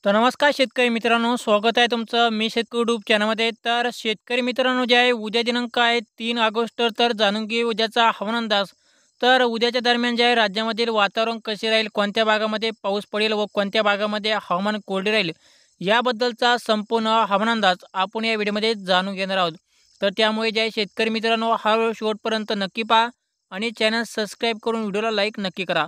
तर नमस्कार शेतकरी मित्रांनो, स्वागत आहे तुमचं. मी शेतकरी यूट्यूब चॅनलमध्ये. तर शेतकरी मित्रांनो, जे आहे उद्या दिनांक आहे 3 ऑगस्ट, तर जाणून घेऊ उद्याचा हवामान अंदाज. तर उद्याच्या दरम्यान जे आहे राज्यामधील वातावरण कसे राहील, कोणत्या भागामध्ये पाऊस पडेल व कोणत्या भागामध्ये हवामान कोरडे राहील, याबद्दलचा संपूर्ण हवामान अंदाज आपण या व्हिडिओमध्ये जाणून घेणार आहोत. तर त्यामुळे जे आहे शेतकरी मित्रांनो, हा व्हिडिओ शेवटपर्यंत नक्की पहा आणि चॅनल सबस्क्राईब करून व्हिडिओला लाईक नक्की करा.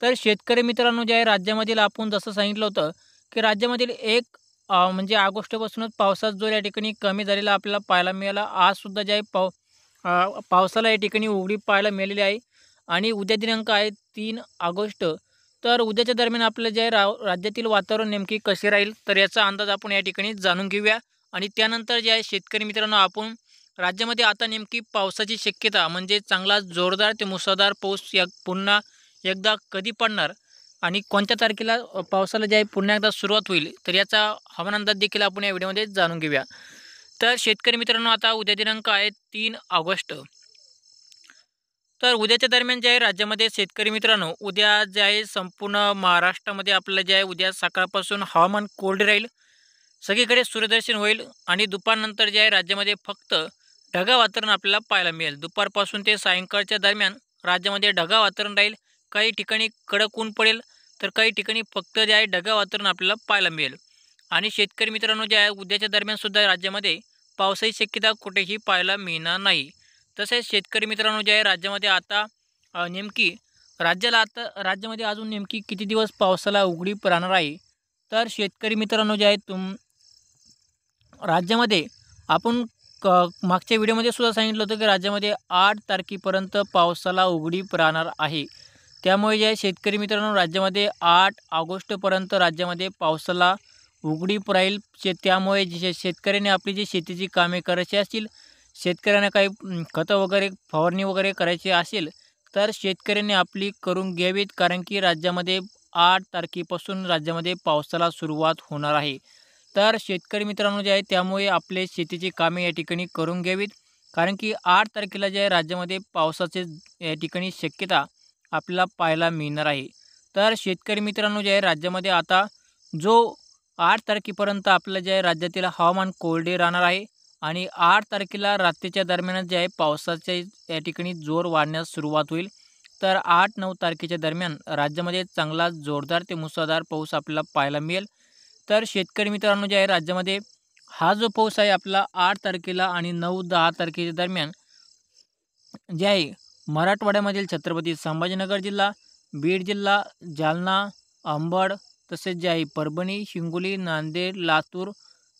तर शेतकरी मित्रांनो, जे आहे राज्यामधील आपण जसं सांगितलं होतं की राज्यामधील एक म्हणजे ऑगस्टपासूनच पावसाचा जोर या ठिकाणी कमी झालेला आपल्याला पाहायला मिळाला. आजसुद्धा जे आहे पावसाला या ठिकाणी उघडीप पाहायला मिळालेली आहे आणि उद्या दिनांक आहे 3 ऑगस्ट. तर उद्याच्या दरम्यान आपलं जे आहे राज्यातील वातावरण नेमकी कसे राहील, तर याचा अंदाज आपण या ठिकाणी जाणून घेऊया. आणि त्यानंतर जे आहे शेतकरी मित्रांनो, आपण राज्यामध्ये आता नेमकी पावसाची शक्यता म्हणजे चांगला जोरदार ते मुसळधार पाऊस पुन्हा एकदा कधी पडणार आणि कोणत्या तारखेला पावसाला जे आहे पुन्हा एकदा सुरुवात होईल, तर याचा हवामान अंदाज देखील आपण या व्हिडिओमध्ये जाणून घेऊया. तर शेतकरी मित्रांनो, आता उद्या दिनांक आहे 3 ऑगस्ट. तर उद्याच्या दरम्यान जे आहे राज्यामध्ये शेतकरी मित्रांनो, उद्या जे आहे संपूर्ण महाराष्ट्रामध्ये आपलं जे आहे उद्या सकाळपासून हवामान कोरडे राहील. सगळीकडे सूर्यदर्शन होईल आणि दुपारनंतर जे आहे राज्यामध्ये फक्त ढगाळ वातावरण आपल्याला पाहायला मिळेल. दुपारपासून ते सायंकाळच्या दरम्यान राज्यामध्ये ढगाळ वातावरण राहील. काही ठिकाणी कडक ऊन पडेल, तर काही ठिकाणी फक्त जे आहे ढगाळ वातावरण आपल्याला पाहायला मिळेल. आणि शेतकरी मित्रांनो, जे आहे उद्याच्या दरम्यान सुद्धा राज्यामध्ये पावसाची शक्यता कुठेही पाहायला मिळणार नाही. तसेच शेतकरी मित्रांनो, जे आहे राज्यामध्ये आता नेमकी राज्यामध्ये अजून नेमकी किती दिवस पावसाला उघडीप राहणार आहे. तर शेतकरी मित्रांनो, जे आहे राज्यामध्ये आपण मागच्या व्हिडिओमध्ये सुद्धा सांगितलं होतं की राज्यामध्ये 8 तारखेपर्यंत पावसाला उघडीप राहणार आहे. त्यामुळे जे आहे शेतकरी मित्रांनो, राज्यामध्ये 8 ऑगस्टपर्यंत राज्यामध्ये पावसाला उघडीप राहील. त्यामुळे शेतकऱ्यांनी आपली जी शेतीची कामे करायची असतील, शेतकऱ्यांना काही खतं वगैरे फवारणी वगैरे करायची असेल, तर शेतकऱ्यांनी आपली करून घ्यावीत. कारण की राज्यामध्ये 8 तारखेपासून राज्यामध्ये पावसाला सुरुवात होणार आहे. तर शेतकरी मित्रांनो, जे आहे त्यामुळे आपले शेतीची कामे या ठिकाणी करून घ्यावीत. कारण की 8 तारखेला जे आहे राज्यामध्ये पावसाचे या ठिकाणी शक्यता आपल्याला पाहायला मिळणार आहे. तर शेतकरी मित्रांनो, जे आहे राज्यामध्ये आता जो 8 तारखेपर्यंत आपलं जे आहे राज्यातील हवामान कोरडे राहणार आहे आणि 8 तारखेला रात्रीच्या दरम्यान जे आहे पावसाचे या ठिकाणी जोर वाढण्यास सुरुवात होईल. तर 8-9 तारखेच्या दरम्यान राज्यामध्ये चांगला जोरदार ते मुसळधार पाऊस आपल्याला पाहायला मिळेल. तर शेतकरी मित्रांनो, जे आहे राज्यामध्ये हा जो पाऊस आहे आपला 8 तारखेला आणि 9-10 तारखेच्या दरम्यान जे आहे मराठवाड्यामधील छत्रपती संभाजीनगर जिल्हा, बीड जिल्हा, जालना, अंबड तसेच जे आहे परभणी, हिंगोली, नांदेड, लातूर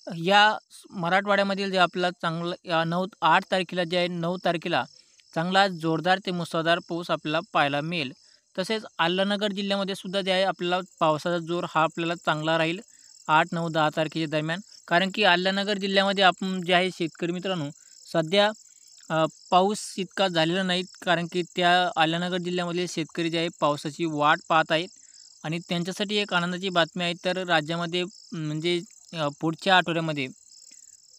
या मराठवाड्यामधील जे आपला चांगलं 8 तारखेला जे आहे 9 तारखेला चांगला जोरदार ते मुसळधार पाऊस आपल्याला पाहायला मिळेल. तसेच अहमदनगर जिल्ह्यामध्ये सुद्धा जे आहे आपल्याला पावसाचा जोर हा आपल्याला चांगला राहील 8, 9, 10 तारखेच्या दरम्यान. कारण की अहमदनगर जिल्ह्यामध्ये आपण जे आहे शेतकरी मित्रांनो, सध्या पाऊस इतका झालेला नाही. कारण की त्या अहमदनगर जिल्ह्यामधले शेतकरी जे आहे पावसाची वाट पाहत आहेत आणि त्यांच्यासाठी एक आनंदाची बातमी आहे. तर राज्यामध्ये म्हणजे पुढच्या आठवड्यामध्ये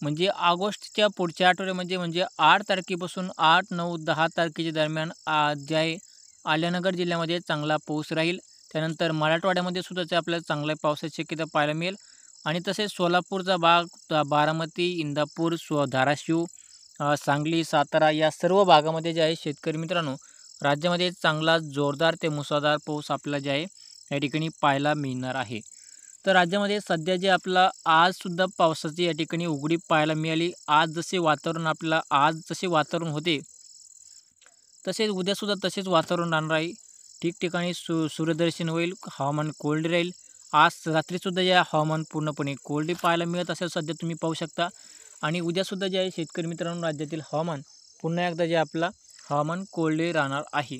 म्हणजे ऑगस्टच्या पुढच्या आठवड्यामध्ये म्हणजे 8 तारखेपासून 8, 9, 10 तारखेच्या दरम्यान जे आहे अहमदनगर जिल्ह्यामध्ये चांगला पाऊस राहील. त्यानंतर मराठवाड्यामध्ये सुद्धा ते आपल्याला चांगल्या पावसाची शक्यता पाहायला मिळेल. आणि तसेच सोलापूरचा भाग, बारामती, इंदापूर, धाराशिव, सांगली, सातारा या सर्व भागामध्ये जे आहे शेतकरी मित्रांनो, राज्यामध्ये चांगला जोरदार ते मुसळधार पाऊस आपल्याला जे आहे या ठिकाणी पाहायला मिळणार आहे. तर राज्यामध्ये सध्या जे आपला आजसुद्धा पावसाची या ठिकाणी उघडीप पाहायला मिळाली. आज जसे वातावरण होते, तसेच उद्यासुद्धा तसेच वातावरण राहणार आहे. ठिकठिकाणी सूर्यदर्शन होईल, हवामान कोरडे राहील. आज रात्रीसुद्धा जे आहे हवामान पूर्णपणे कोरडे पाहायला मिळत असेल सध्या तुम्ही पाहू शकता. आणि उद्यासुद्धा जे आहे शेतकरी मित्रांनो, राज्यातील हवामान पुन्हा एकदा जे आपला हवामान कोरडे राहणार आहे.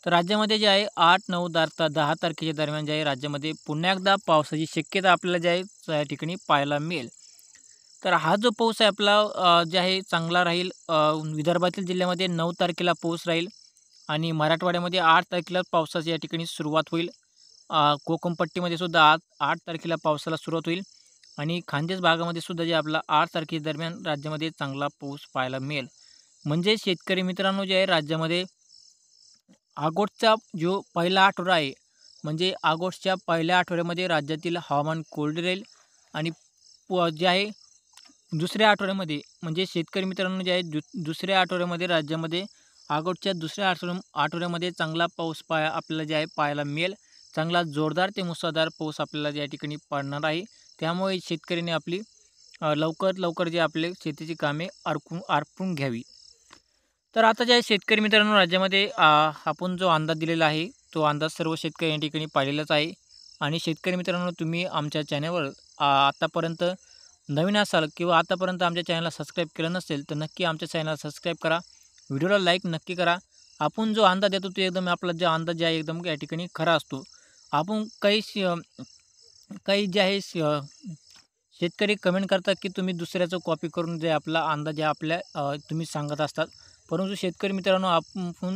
तर राज्यामध्ये जे आहे 8, 9, 10 तारखेच्या दरम्यान जे आहे राज्यामध्ये पुन्हा एकदा पावसाची शक्यता आपल्याला जे आहे या ठिकाणी पाहायला मिळेल. तर हा जो पाऊस आहे आपला जे आहे चांगला राहील. विदर्भातील जिल्ह्यामध्ये 9 तारखेला पाऊस राहील आणि मराठवाड्यामध्ये 8 तारखेला पावसाची या ठिकाणी सुरुवात होईल. कोकणपट्टीमध्ये सुद्धा 8 तारखेला पावसाला सुरुवात होईल आणि खानदेश भागामध्ये सुद्धा जे आपला 8 तारखेच्या दरम्यान राज्यामध्ये चांगला पाऊस पाहायला मिळेल. म्हणजे शेतकरी मित्रांनो, जे आहे राज्यामध्ये ऑगस्टचा जो पहिला आठवडा आहे, म्हणजे ऑगस्टच्या पहिल्या आठवड्यामध्ये राज्यातील हवामान कोरडे राहील आणि जे आहे दुसऱ्या आठवड्यामध्ये म्हणजे शेतकरी मित्रांनो जे आहे दुसऱ्या आठवड्यामध्ये राज्यामध्ये ऑगस्टच्या दुसऱ्या आठवड्यामध्ये चांगला पाऊस आपल्याला जे आहे पाहायला मिळेल. चांगला जोरदार ते मुसळधार पाऊस आपल्याला या ठिकाणी पडणार आहे. त्यामुळे शेतकऱ्यांनी आपली लवकरात लवकर जे आपले शेतीची कामे आरपून घ्यावी. तर आता जे आहे शेतकरी मित्रांनो राज्यामध्ये आपण जो अंदाज दिलेला आहे तो अंदाज सर्व शेतकरी या ठिकाणी पाहिलेलाच आहे. आणि शेतकरी मित्रांनो तुम्ही आमच्या चॅनलवर आतापर्यंत नवीन असाल किंवा आतापर्यंत आमच्या चॅनलला सबस्क्राईब केलं नसेल तर नक्की आमच्या चॅनलला सबस्क्राईब करा. व्हिडिओला लाईक नक्की करा. आपण जो अंदाज देतो तो एकदम आपला जो अंदाज आहे एकदम या ठिकाणी खरा असतो. आपण काही जे आहे शेतकरी कमेंट करतात की तुम्ही दुसऱ्याचं कॉपी करून जे आपला अंदाज आहे आपल्या तुम्ही सांगत असतात. परंतु शेतकरी मित्रांनो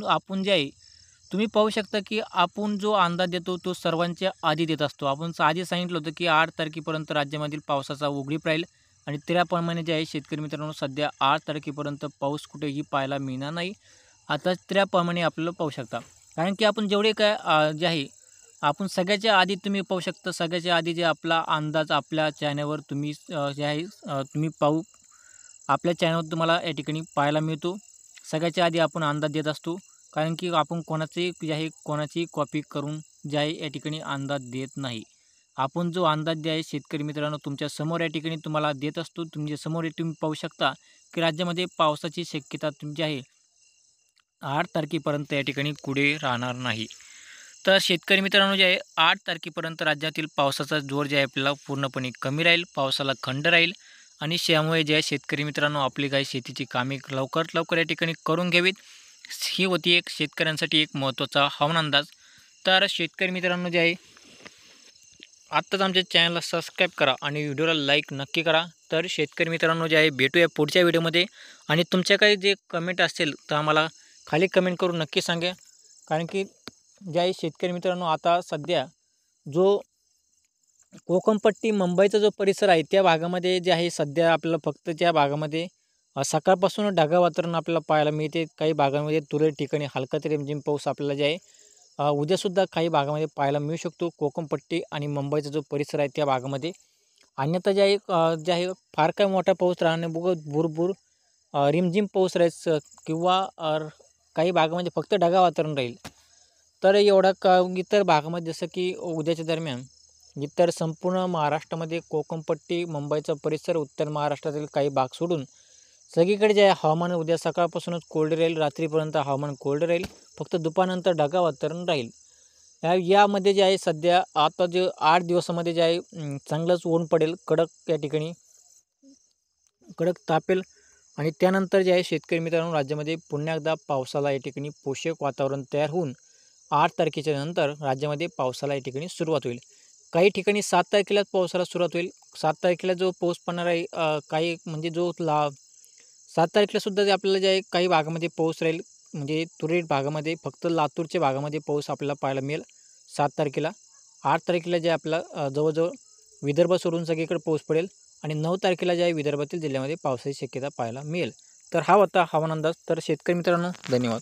आपण जे आहे तुम्ही पाहू शकता की आपण जो अंदाज देतो तो सर्वांच्या आधी देत असतो. आपण आधी सांगितलं होतं की 8 तारखेपर्यंत राज्यामधील पावसाचा उघडीप राहील आणि त्याप्रमाणे जे आहे शेतकरी मित्रांनो सध्या 8 तारखेपर्यंत पाऊस कुठेही पाहायला मिळणार नाही. आता त्याप्रमाणे आपल्याला पाहू शकता. कारण की आपण जेवढे काय जे आहे आपण सगळ्याच्या आधी तुम्ही पाहू शकता सगळ्याच्या आधी जे आपला अंदाज आपल्या चॅनलवर तुम्ही जे आहे तुम्ही आपल्या चॅनलवर तुम्हाला या ठिकाणी पाहायला मिळतो. सगळ्याच्या आधी आपण अंदाज देत असतो. कारण की आपण कोणाची कॉपी करून जे आहे या ठिकाणी अंदाज देत नाही. आपण जो अंदाज जे आहे शेतकरी मित्रांनो तुमच्या समोर या ठिकाणी तुम्हाला देत असतो. तुमच्या समोर तुम्ही पाहू शकता की राज्यामध्ये पावसाची शक्यता तुमची आहे 8 तारखेपर्यंत या ठिकाणी कुठे राहणार नाही. तर शेतकरी मित्रांनो जे आहे 8 तारखेपर्यंत राज्यातील पावसाचा जोर जे आहे आपल्याला पूर्णपणे कमी राहील. पावसाला खंड राहील आणि त्यामुळे जे आहे शेतकरी मित्रांनो आपली काही शेतीची कामे लवकरात लवकर या ठिकाणी करून घ्यावीत. ही होती एक शेतकऱ्यांसाठी एक महत्त्वाचा हवामान अंदाज. तर शेतकरी मित्रांनो जे आहे आत्ताच आमच्या चॅनलला सबस्क्राईब करा आणि व्हिडिओला लाईक नक्की करा. तर शेतकरी मित्रांनो जे आहे भेटूया पुढच्या व्हिडिओमध्ये. आणि तुमच्या काही जे कमेंट असतील तर आम्हाला खाली कमेंट करून नक्की सांगा. कारण की जे आहे शेतकरी मित्रांनो आता सध्या जो कोकणपट्टी मुंबईचा जो परिसर आहे त्या भागामध्ये जे आहे सध्या आपल्याला फक्त त्या भागामध्ये सकाळपासून ढगाळ वातावरण आपल्याला पाहायला मिळते. काही भागांमध्ये तुरळक ठिकाणी हलका ते रिमझिम पाऊस आपल्याला जे आहे उद्यासुद्धा काही भागामध्ये पाहायला मिळू शकतो. कोकणपट्टी आणि मुंबईचा जो परिसर आहे त्या भागामध्ये. अन्यथा जे आहे फार काही मोठा पाऊस राहणे भुरभुर रिमझिम पाऊस राहील किंवा काही भागामध्ये फक्त ढगाळ वातावरण राहील. तर एवढा इतर भागामध्ये जसं की उद्याच्या दरम्यान इतर संपूर्ण महाराष्ट्रामध्ये कोकणपट्टी मुंबईचा परिसर उत्तर महाराष्ट्रातील काही भाग सोडून सगळीकडे जे आहे हवामान उद्या सकाळपासूनच कोरडे राहील. रात्रीपर्यंत हवामान कोरडे राहील. फक्त दुपारनंतर ढगाळ वातावरण राहील. यामध्ये जे आहे सध्या आता जे 8 दिवसामध्ये जे आहे चांगलंच ऊन पडेल. कडक या ठिकाणी कडक तापेल. आणि त्यानंतर जे आहे शेतकरी मित्रांनो राज्यामध्ये पुन्हा एकदा पावसाला या ठिकाणी पोषक वातावरण तयार होऊन 8 तारखेच्या नंतर राज्यामध्ये पावसाला या ठिकाणी सुरुवात होईल. काही ठिकाणी 7 तारखेलाच पावसाला सुरुवात होईल. 7 तारखेला जो पाऊस पडणार आहे काही म्हणजे 7 तारखेलासुद्धा जे आपल्याला जे आहे काही भागामध्ये पाऊस राहील. म्हणजे तुरळक भागामध्ये फक्त लातूरच्या भागामध्ये पाऊस आपल्याला पाहायला मिळेल 7 तारखेला. 8 तारखेला जे आपला जवळजवळ विदर्भ सोडून सगळीकडे पाऊस पडेल. आणि 9 तारखेला जे आहे विदर्भातील जिल्ह्यामध्ये पावसाची शक्यता पाहायला मिळेल. तर हा होता हवामान अंदाज. तर शेतकरी मित्रांनो धन्यवाद.